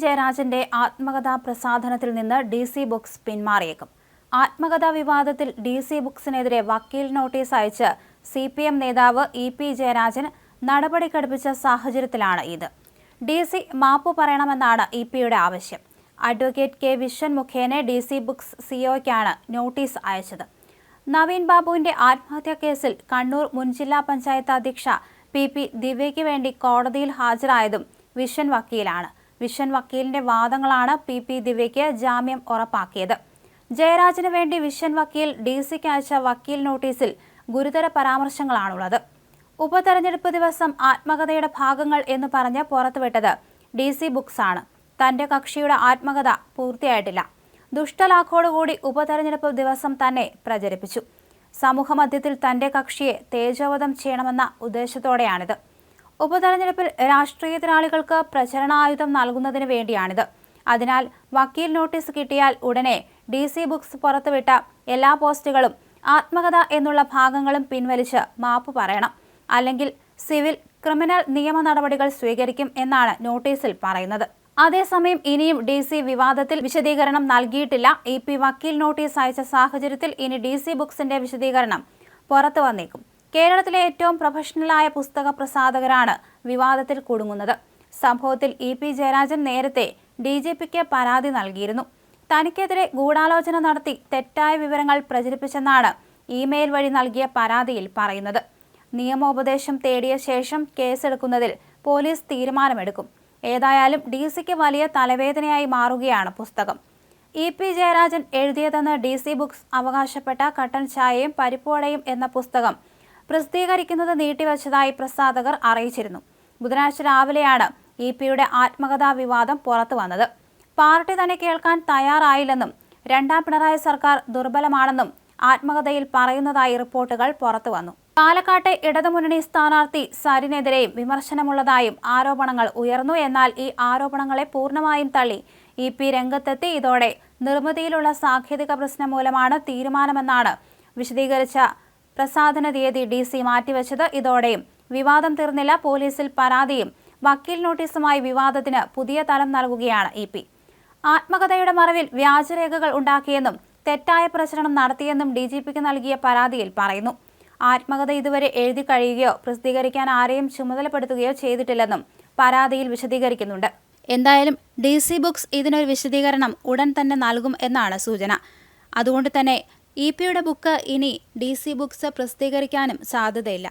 ജയരാജന്റെ ആത്മകഥാ പ്രസാധനത്തിൽ നിന്ന് DC books പിന്മാറിയേക്കും. ആത്മകഥാ വിവാദത്തിൽ DC ബുക്സിനെതിരെ വക്കീൽ നോട്ടീസ് അയച്ച് CPM നേതാവ് EP ജയരാജൻ നടപടി ഘടിപ്പിച്ച സാഹചര്യത്തിലാണ് ഇത്. DC മാപ്പ് പറയണമെന്നാണ് EP-യുടെ ആവശ്യം. Advocate K. വിശ്വൻ മുഖേന DC ബുക്സ് CEOയ്ക്കാണ് നോട്ടീസ് അയച്ചത്. നവീൻ ബാബുവിന്റെ ആത്മഹത്യാ കേസിൽ കണ്ണൂർ മുൻ ജില്ലാ പഞ്ചായത്ത് അധ്യക്ഷ PP ദിവ്യയ്ക്ക് വേണ്ടി കോടതിയിൽ ഹാജരായതും വിശ്വൻ വക്കീലാണ്. വിശ്വൻ വക്കീലിന്റെ വാദങ്ങളാണ് PP ദിവ്യയ്ക്ക് ജാമ്യം ഉറപ്പാക്കിയത്. ജയരാജന് വേണ്ടി വിശ്വൻ വക്കീൽ DCക്ക് അയച്ച വക്കീൽ നോട്ടീസിൽ ഗുരുതര പരാമർശങ്ങളാണുള്ളത്. ഉപതെരഞ്ഞെടുപ്പ് ദിവസം ആത്മകഥയുടെ ഭാഗങ്ങൾ എന്ന് പറഞ്ഞ് പുറത്തുവിട്ടത് DC ബുക്സ് ആണ്. തന്റെ കക്ഷിയുടെ ആത്മകഥ പൂർത്തിയായിട്ടില്ല. ദുഷ്ടലാഖോടുകൂടി ഉപതെരഞ്ഞെടുപ്പ് ദിവസം തന്നെ പ്രചരിപ്പിച്ചു. സമൂഹമധ്യത്തിൽ തന്റെ കക്ഷിയെ തേജോവധം ചെയ്യണമെന്ന ഉദ്ദേശത്തോടെയാണിത്. ഉപതെരഞ്ഞെടുപ്പിൽ രാഷ്ട്രീയ എതിരാളികൾക്ക് പ്രചരണായുധം നൽകുന്നതിന് വേണ്ടിയാണിത്. അതിനാൽ വക്കീൽ നോട്ടീസ് കിട്ടിയാൽ ഉടനെ DC ബുക്സ് പുറത്തുവിട്ട എല്ലാ പോസ്റ്റുകളും ആത്മകഥ എന്നുള്ള ഭാഗങ്ങളും പിൻവലിച്ച് മാപ്പ് പറയണം. അല്ലെങ്കിൽ സിവിൽ, ക്രിമിനൽ നിയമ നടപടികൾ സ്വീകരിക്കും എന്നാണ് നോട്ടീസിൽ പറയുന്നത്. അതേസമയം ഇനിയും DC വിവാദത്തിൽ വിശദീകരണം നൽകിയിട്ടില്ല. EP വക്കീൽ നോട്ടീസ് അയച്ച സാഹചര്യത്തിൽ ഇനി DC ബുക്സിന്റെ വിശദീകരണം പുറത്തു വന്നേക്കും. കേരളത്തിലെ ഏറ്റവും പ്രൊഫഷണലായ പുസ്തക പ്രസാധകരാണ് വിവാദത്തിൽ കുടുങ്ങുന്നത്. സംഭവത്തിൽ EP ജയരാജൻ നേരത്തെ DGPക്ക് പരാതി നൽകിയിരുന്നു. തനിക്കെതിരെ ഗൂഢാലോചന നടത്തി തെറ്റായ വിവരങ്ങൾ പ്രചരിപ്പിച്ചെന്നാണ് ഇമെയിൽ വഴി നൽകിയ പരാതിയിൽ പറയുന്നത്. നിയമോപദേശം തേടിയ ശേഷം കേസെടുക്കുന്നതിൽ പോലീസ് തീരുമാനമെടുക്കും. ഏതായാലും DCക്ക് വലിയ തലവേദനയായി മാറുകയാണ് പുസ്തകം. EP ജയരാജൻ എഴുതിയതെന്ന് DC ബുക്സ് അവകാശപ്പെട്ട കട്ടൻ ചായയും പരിപ്പുവടയും എന്ന പുസ്തകം പ്രസിദ്ധീകരിക്കുന്നത് നീട്ടിവച്ചതായി പ്രസാധകർ അറിയിച്ചിരുന്നു. ബുധനാഴ്ച രാവിലെയാണ് EP-യുടെ ആത്മകഥാ വിവാദം പുറത്തു വന്നത്. പാർട്ടി തന്നെ കേൾക്കാൻ തയ്യാറായില്ലെന്നും രണ്ടാം പിണറായി സർക്കാർ ദുർബലമാണെന്നും ആത്മകഥയിൽ പറയുന്നതായി റിപ്പോർട്ടുകൾ പുറത്തു വന്നു. പാലക്കാട്ടെ ഇടതുമുന്നണി സ്ഥാനാർത്ഥി സരിനെതിരെയും വിമർശനമുള്ളതായും ആരോപണങ്ങൾ ഉയർന്നു. എന്നാൽ ഈ ആരോപണങ്ങളെ പൂർണ്ണമായും തള്ളി EP രംഗത്തെത്തി. ഇതോടെ നിർമ്മിതിയിലുള്ള സാങ്കേതിക പ്രശ്നം മൂലമാണ് തീരുമാനമെന്നാണ് വിശദീകരിച്ച പ്രസാധന തീയതി DC മാറ്റിവെച്ചത്. ഇതോടെയും വിവാദം തീർന്നില്ല. പോലീസിൽ പരാതിയും വക്കീൽ നോട്ടീസുമായി വിവാദത്തിന് പുതിയ തലം നൽകുകയാണ് EP. ആത്മകഥയുടെ മറവിൽ വ്യാജരേഖകൾ ഉണ്ടാക്കിയെന്നും തെറ്റായ പ്രചരണം നടത്തിയെന്നും DGPക്ക് നൽകിയ പരാതിയിൽ പറയുന്നു. ആത്മകഥ ഇതുവരെ എഴുതി കഴിയുകയോ പ്രസിദ്ധീകരിക്കാൻ ആരെയും ചുമതലപ്പെടുത്തുകയോ ചെയ്തിട്ടില്ലെന്നും പരാതിയിൽ വിശദീകരിക്കുന്നുണ്ട്. എന്തായാലും DC ബുക്സ് ഇതിനൊരു വിശദീകരണം ഉടൻ തന്നെ നൽകും എന്നാണ് സൂചന. അതുകൊണ്ട് തന്നെ EP-യുടെ ബുക്ക് ഇനി DC ബുക്സ് പ്രസിദ്ധീകരിക്കാനും സാധ്യതയില്ല.